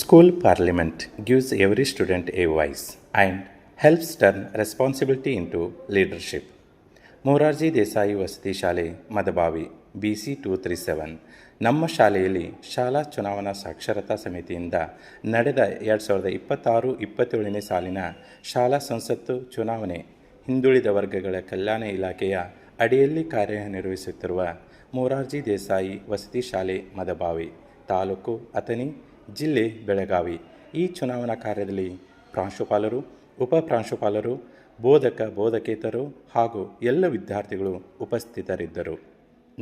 School Parliament gives every student a voice and helps turn responsibility into leadership. Morarji Desai ವಸತಿ ಶಾಲೆ Madabavi BC 237 ನಮ್ಮ ಶಾಲೆಯಲ್ಲಿ ಶಾಲಾ ಚುನಾವಣಾ ಸಾಕ್ಷರತಾ ಸಮಿತಿಯಿಂದ ನಡೆದ 2026-27ನೇ ಸಾಲಿನ ಶಾಲಾ ಸಂಸತ್ತು ಚುನಾವಣೆ ಹಿಂದುಳಿದ ವರ್ಗಗಳ ಕಲ್ಯಾಣ ಇಲಾಖೆಯ ಅಡಿಯಲ್ಲಿ ಕಾರ್ಯನಿರ್ವಹಿಸುತ್ತಿರುವ ಮೊರಾರ್ಜಿ ದೇಸಾಯಿ ವಸತಿ ಶಾಲೆ ಮದಬಾವಿ ತಾಲೂಕು ಅಥಣಿ ಜಿಲ್ಲೆ ಬೆಳಗಾವಿ ಈ ಚುನಾವಣಾ ಕಾರ್ಯದಲ್ಲಿ ಪ್ರಾಂಶುಪಾಲರು ಉಪಪ್ರಾಂಶುಪಾಲರು ಬೋಧಕೇತರು ಹಾಗೂ ಎಲ್ಲ ವಿದ್ಯಾರ್ಥಿಗಳು ಉಪಸ್ಥಿತರಿದ್ದರು.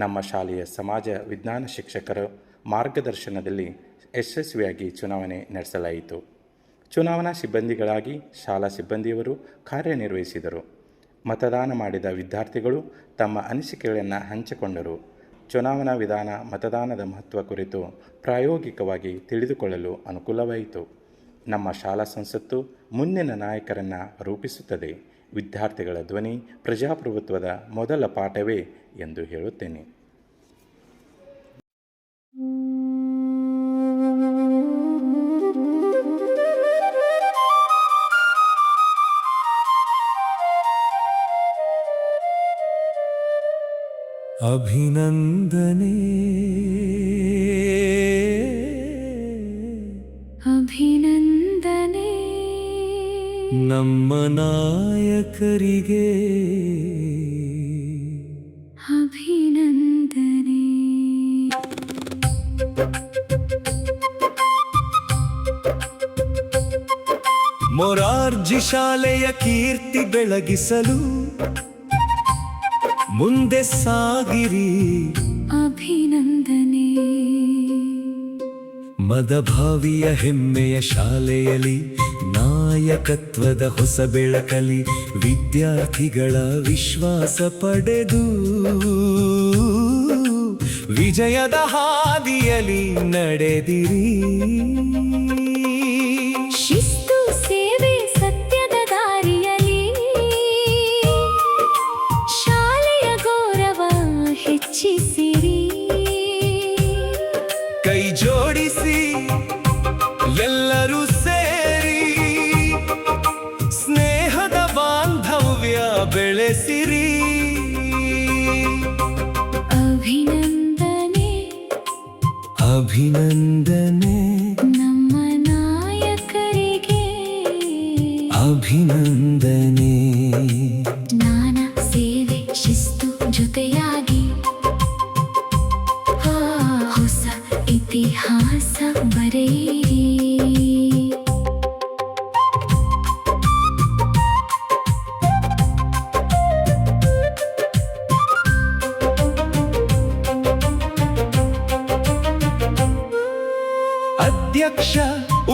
ನಮ್ಮ ಶಾಲೆಯ ಸಮಾಜ ವಿಜ್ಞಾನ ಶಿಕ್ಷಕರ ಮಾರ್ಗದರ್ಶನದಲ್ಲಿ ಯಶಸ್ವಿಯಾಗಿ ಚುನಾವಣೆ ನಡೆಸಲಾಯಿತು. ಚುನಾವಣಾ ಸಿಬ್ಬಂದಿಗಳಾಗಿ ಶಾಲಾ ಸಿಬ್ಬಂದಿಯವರು ಕಾರ್ಯನಿರ್ವಹಿಸಿದರು. ಮತದಾನ ಮಾಡಿದ ವಿದ್ಯಾರ್ಥಿಗಳು ತಮ್ಮ ಅನಿಸಿಕೆಗಳನ್ನು ಹಂಚಿಕೊಂಡರು. ಚುನಾವಣಾ ವಿಧಾನ ಮತದಾನದ ಮಹತ್ವ ಕುರಿತು ಪ್ರಾಯೋಗಿಕವಾಗಿ ತಿಳಿದುಕೊಳ್ಳಲು ಅನುಕೂಲವಾಯಿತು. ನಮ್ಮ ಶಾಲಾ ಸಂಸತ್ತು ಮುಂದಿನ ನಾಯಕರನ್ನು ರೂಪಿಸುತ್ತದೆ. ವಿದ್ಯಾರ್ಥಿಗಳ ಧ್ವನಿ ಪ್ರಜಾಪ್ರಭುತ್ವದ ಮೊದಲ ಪಾಠವೇ ಎಂದು ಹೇಳುತ್ತೇನೆ. ಅಭಿನಂದನೆ ಅಭಿನಂದನೆ ನಮ್ಮ ನಾಯಕರಿಗೆ ಅಭಿನಂದನೆ. ಮೊರಾರ್ಜಿ ಶಾಲೆಯ ಕೀರ್ತಿ ಬೆಳಗಿಸಲು ಮುಂದೆ ಸಾಗಿರಿ. ಅಭಿನಂದನೆ. ಮದಭಾವಿಯ ಹೆಮ್ಮೆಯ ಶಾಲೆಯಲ್ಲಿ ನಾಯಕತ್ವದ ಹೊಸ ಬೆಳಕಲಿ ವಿದ್ಯಾರ್ಥಿಗಳ ವಿಶ್ವಾಸ ಪಡೆದು ವಿಜಯದ ಹಾದಿಯಲ್ಲಿ ನಡೆದಿರಿ. ಶಿಸ್ತು ಸೇವೆ ಸತ್ಯದ ದಾರಿಯಲ್ಲಿ ಶಾಲೆಯ ಗೌರವ ಹೆಚ್ಚಿಸಿರಿ. ಕೈ ಜೋಡಿಸಿ ಎಲ್ಲರೂ ಸೇರಿ ಸ್ನೇಹದ ಬಾಂಧವ್ಯ ಬೆಳೆಸಿರಿ. ಅಭಿನಂದನೆ ಅಭಿನಂದನೆ ನಮ್ಮ ನಾಯಕರಿಗೆ. ಅಭಿನಂದನೆ. ಜ್ಞಾನ ಸೇವೆ ಶಿಸ್ತು ಜೊತೆಯಾಗಿ ಹೊಸ ಇತಿಹಾಸ ಬರೆಯಿರಿ. ಅಧ್ಯಕ್ಷ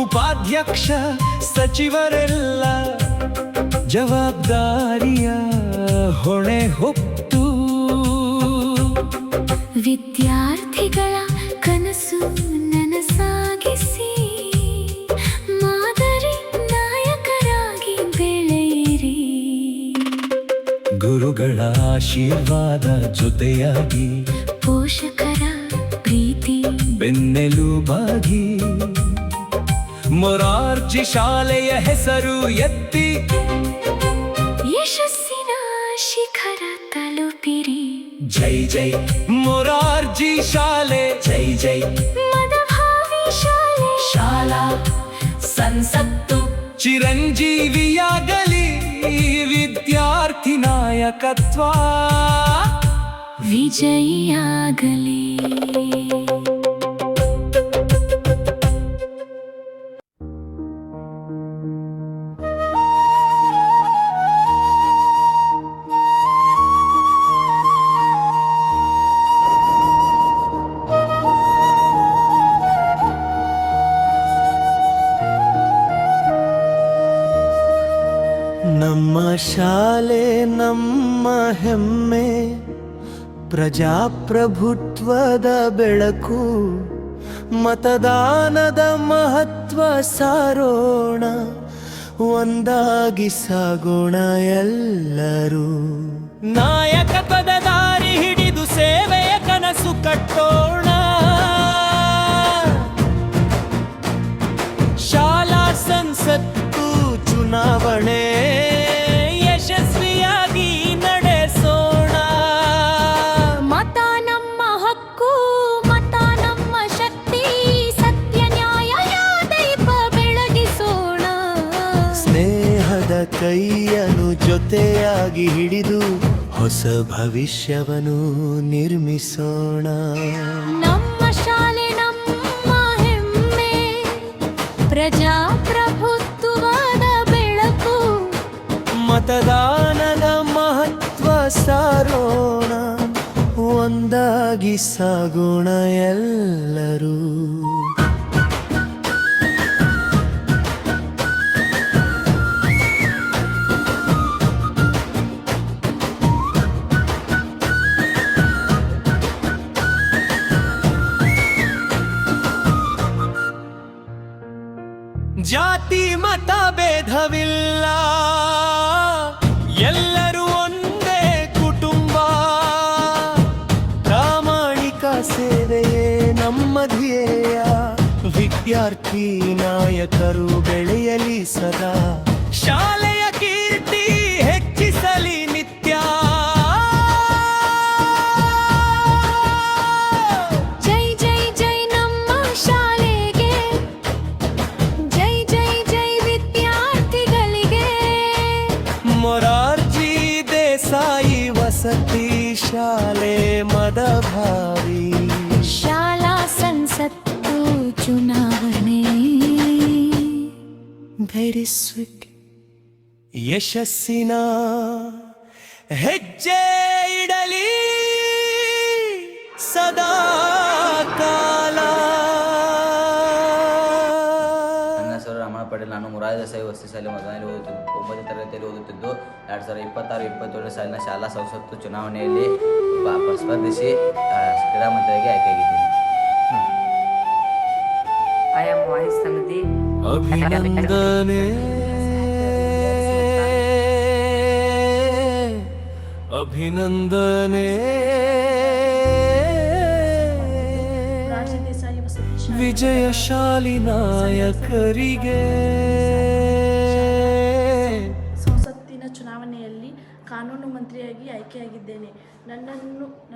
ಉಪಾಧ್ಯಕ್ಷ ಸಚಿವರೆಲ್ಲ ಜವಾಬ್ದಾರಿಯ ಹೊಣೆ ಹೊತ್ತು ವಿದ್ಯಾರ್ಥಿಗಳ ಕನಸು ನನಸಾಗಿಸಿ ಮಾದರಿ ನಾಯಕರಾಗಿ ಬೆಳೆಯಿರಿ. ಗುರುಗಳ ಆಶೀರ್ವಾದ ಜೊತೆಯಾಗಿ ಪೋಷಕರ ಪ್ರೀತಿ ಬೆನ್ನೆಲುಬಾಗಿ ಮೊರಾರ್ಜಿ ಶಾಲೆಯ ಹೆಸರು ಎತ್ತಿ ಯಶಸ್ಸಿನ ಶಿಖರ ತಲುಪಿರಿ. ಜೈ ಜೈ ಮೊರಾರ್ಜಿ ಶಾಲೆ, ಜೈ ಜೈ ಮದಭಾವಿ ಶಾಲೆ. ಶಾಲಾ ಸಂಸತ್ತು ಚಿರಂಜೀವಿಯಾಗಲಿ ವಿದ್ಯಾರ್ಥಿ ನಾಯಕತ್ವ ವಿಜಯಿಯಾಗಲಿ. ನಮ್ಮ ಶಾಲೆ ನಮ್ಮ ಹೆಮ್ಮೆ, ಪ್ರಜಾಪ್ರಭುತ್ವದ ಬೆಳಕು, ಮತದಾನದ ಮಹತ್ವ ಸಾರೋಣ, ಒಂದಾಗಿ ಸಾಗೋಣ ಎಲ್ಲರೂ. ನಾಯಕತ್ವದ ದಾರಿ ಹಿಡಿದು ಸೇವೆಯ ಕನಸು ಕಟ್ಟೋಣ. ಹೊಸ ಭವಿಷ್ಯವನ್ನು ನಿರ್ಮಿಸೋಣ. ನಮ್ಮ ಶಾಲೆ ನಮ್ಮ ಹೆಮ್ಮೆ, ಪ್ರಜಾಪ್ರಭುತ್ವದ ಬೆಳಕು. ಮತದಾನದ ಮಹತ್ವ ಸಾರೋಣ, ಒಂದಾಗಿ ಸಾಗೋಣ ಎಲ್ಲರೂ. ಜಾತಿ ಮತ ಭೇದವಿಲ್ಲ, ಎಲ್ಲರೂ ಒಂದೇ ಕುಟುಂಬ. ಪ್ರಾಮಾಣಿಕ ಸೇವೆಯೇ ನಮ್ಮ ಧ್ಯೇಯ, ವಿದ್ಯಾರ್ಥಿ ನಾಯಕರು ಬೆಳೆಯಲಿ ಸದಾ. ಶಾಲೆಯ ಕೀರ್ತಿ ಹೆಚ್ಚಿಸಲಿ ನಿತ್ಯ. ಜೈ ಜೈ ಜೈ ನಮ್ಮ ಶಾಲೆಗೆ, ಜೈ ಜೈ ಜೈ ವಿದ್ಯಾರ್ಥಿಗಳಿಗೆ. ಮೊರಾರ್ಜಿ ದೇಸಾಯಿ ವಸತಿ ಶಾಲೆ ಮದಭಾವಿ. ಶಾಲಾ ಸಂಸತ್ತು ಚುನಾವಣೆ ಧರಿಸುವಿಕೆ ಯಶಸ್ಸಿನ ಹೆಜ್ಜೆ ಇಡಲಿ ಸದಾ ಕಾಲ. ನನ್ನ ಹೆಸರು ರಮಣ ಪಾಟೀಲ್. ನಾನು ಮೊರಾರ್ಜಿ ದೇಸಾಯಿ ವಸತಿ ಶಾಲೆ ಮೊದಲನೇ ಓದುತ್ತಿದ್ದು 9ನೇ ತರಗತಿಯಲ್ಲಿ ಓದುತ್ತಿದ್ದು 2026-27 ಸಾಲಿನ ಶಾಲಾ ಸಂಸತ್ತು ಚುನಾವಣೆಯಲ್ಲಿ ಸ್ಪರ್ಧಿಸಿ ಕ್ರೀಡಾ ಮಂತ್ರಿಯಾಗಿ ಆಯ್ಕೆಯಾಗಿದ್ದೀನಿ. I am Wahid Samadi. ಅಭಿನಂದನೆ ಅಭಿನಂದನೆ ವಿಜಯಶಾಲಿ ನಾಯಕರಿಗೆ. ಸಂಸತ್ತಿನ ಚುನಾವಣೆಯಲ್ಲಿ ಕಾನೂನು ಮಂತ್ರಿಯಾಗಿ ಆಯ್ಕೆಯಾಗಿದ್ದೇನೆ. ನನ್ನ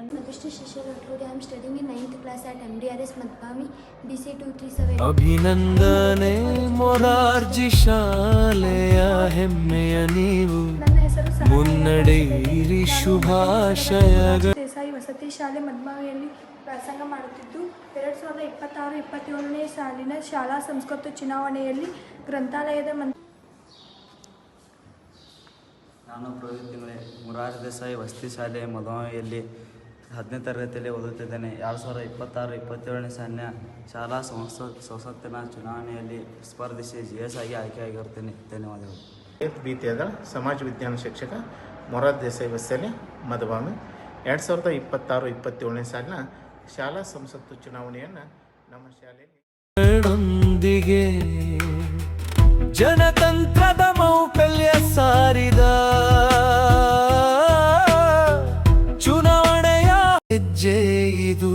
Namaste Shishir. Today I am studying in 9th class at MDRS Madhbami BC 237. ಅಭಿನಂದನೆ ಮೊರಾರ್ಜಿ ಶಾಲೆಯ ಹೆಮ್ಮೆಯ ನೀವು, ನನ್ನ ಹೆಸರು ಮುನ್ನಡೆಯಿರಿ ಶುಭಾಶಯಗಳು. ದೇಸಾಯಿ ವಸತಿ ಶಾಲೆ ಮದ್ಮಾವಿಯಲ್ಲಿ ವ್ಯಾಸಂಗ ಮಾಡುತ್ತಿದ್ದು 2026-27ನೇ ಸಾಲಿನ ಶಾಲಾ ಸಂಸ್ಕೃತ ಚುನಾವಣೆಯಲ್ಲಿ ಗ್ರಂಥಾಲಯದ ನಾನು ಪ್ರವೃತ್ತಿ ಮೊರಾರ್ಜಿ ದೇಸಾಯಿ ವಸತಿ ಶಾಲೆ ಮದಮಾವಿಯಲ್ಲಿ 10ನೇ ತರಗತಿಯಲ್ಲಿ ಓದುತ್ತಿದ್ದೇನೆ. 2026-27ನೇ ಸಾಲಿನ ಶಾಲಾ ಸಂಸತ್ತಿನ ಚುನಾವಣೆಯಲ್ಲಿ ಸ್ಪರ್ಧಿಸಿ GS ಆಗಿ ಆಯ್ಕೆಯಾಗಿರುತ್ತೇನೆ. ಧನ್ಯವಾದಗಳು. ರೀತಿಯಾದ ಸಮಾಜ ವಿಜ್ಞಾನ ಶಿಕ್ಷಕ ಮೊರಾರ್ಜಿ ದೇಸಾಯಿ ವಸತಿ ಮದಭಾಮಿ 2026-27ನೇ ಸಾಲಿನ ಶಾಲಾ ಸಂಸತ್ತು ಚುನಾವಣೆಯನ್ನು ನಮ್ಮ ಶಾಲೆಯಲ್ಲಿ ಜನತಂತ್ರದ ಮೌಕಲ್ಯ ಸಾರಿದ ಚುನಾವಣೆಯ ಹೆಜ್ಜೆ ಇದು.